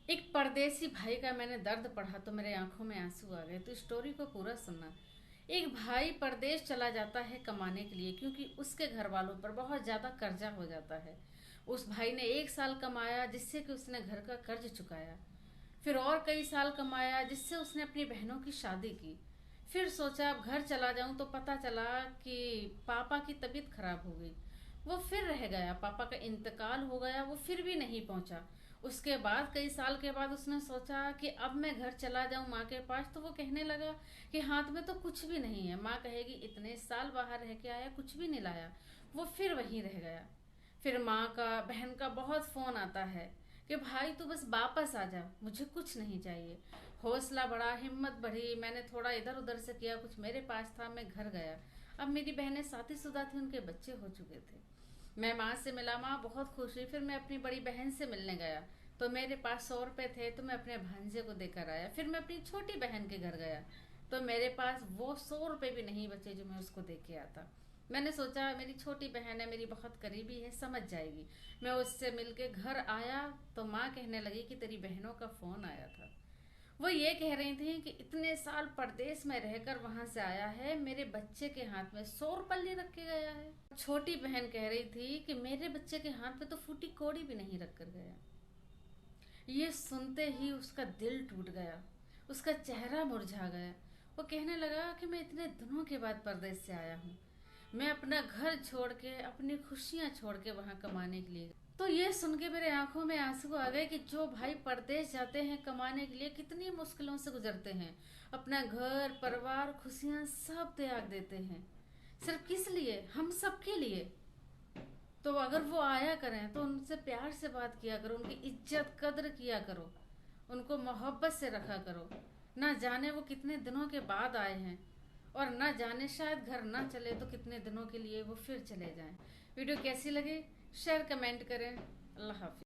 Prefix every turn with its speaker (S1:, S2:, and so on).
S1: एक परदेसी भाई का मैंने दर्द पढ़ा तो मेरे आंखों में आंसू आ गए। तो स्टोरी को पूरा सुनना। एक भाई परदेश चला जाता है कमाने के लिए, क्योंकि उसके घर वालों पर बहुत ज्यादा कर्जा हो जाता है। उस भाई ने 1 साल कमाया, जिससे कि उसने घर का कर्ज चुकाया। फिर और कई साल कमाया, जिससे उसने अपनी बहनों की शादी की। फिर सोचा अब घर चला जाऊं, तो पता चला कि पापा की तबीयत खराब हो गई। वो फिर रह गया, पापा का इंतकाल हो गया, वो फिर भी नहीं पहुंचा। उसके बाद कई साल के बाद उसने सोचा कि अब मैं घर चला जाऊं माँ के पास, तो वो कहने लगा कि हाथ में तो कुछ भी नहीं है। माँ कहेगी इतने साल बाहर रह के आया, कुछ भी नहीं लाया। वो फिर वहीं रह गया। फिर माँ का, बहन का बहुत फोन आता है कि भाई तू बस वापस आ जा, मुझे कुछ नहीं चाहिए। हौसला बढ़ा, हिम्मत बढ़ी, मैंने थोड़ा इधर उधर से किया, कुछ मेरे पास था, मैं घर गया। अब मेरी बहनें शादीशुदा थी, उनके बच्चे हो चुके थे। मैं माँ से मिला, माँ बहुत खुश हुई। फिर मैं अपनी बड़ी बहन से मिलने गया, तो मेरे पास 100 रुपए थे, तो मैं अपने भांजे को देकर आया। फिर मैं अपनी छोटी बहन के घर गया, तो मेरे पास वो 100 रुपए भी नहीं बचे जो मैं उसको दे के आता। मैंने सोचा मेरी छोटी बहन है, मेरी बहुत करीबी है, समझ जाएगी। मैं उससे मिलके घर आया, तो माँ कहने लगी कि तेरी बहनों का फोन आया था। वो ये कह रही थी कि इतने साल परदेश में रहकर वहां से आया है, मेरे बच्चे के हाथ में 100 रुपये रख के गया है। छोटी बहन कह रही थी कि मेरे बच्चे के हाथ में तो फूटी कौड़ी भी नहीं रख कर गया। ये सुनते ही उसका दिल टूट गया, उसका चेहरा मुरझा गया। वो कहने लगा कि मैं इतने दिनों के बाद परदेश से आया हूँ, मैं अपना घर छोड़ के, अपनी खुशियां छोड़ के वहां कमाने के लिए। तो ये सुन के मेरे आंखों में आंसू आ गए कि जो भाई परदेश जाते हैं कमाने के लिए, कितनी मुश्किलों से गुजरते हैं। अपना घर परिवार खुशियां सब त्याग देते हैं, सिर्फ किस लिए? हम सबके लिए। तो अगर वो आया करें तो उनसे प्यार से बात किया करो, उनकी इज्जत कद्र किया करो, उनको मोहब्बत से रखा करो। ना जाने वो कितने दिनों के बाद आए हैं, और ना जाने शायद घर ना चले तो कितने दिनों के लिए वो फिर चले जाएं। वीडियो कैसी लगी शेयर कमेंट करें। अल्लाह हाफिज।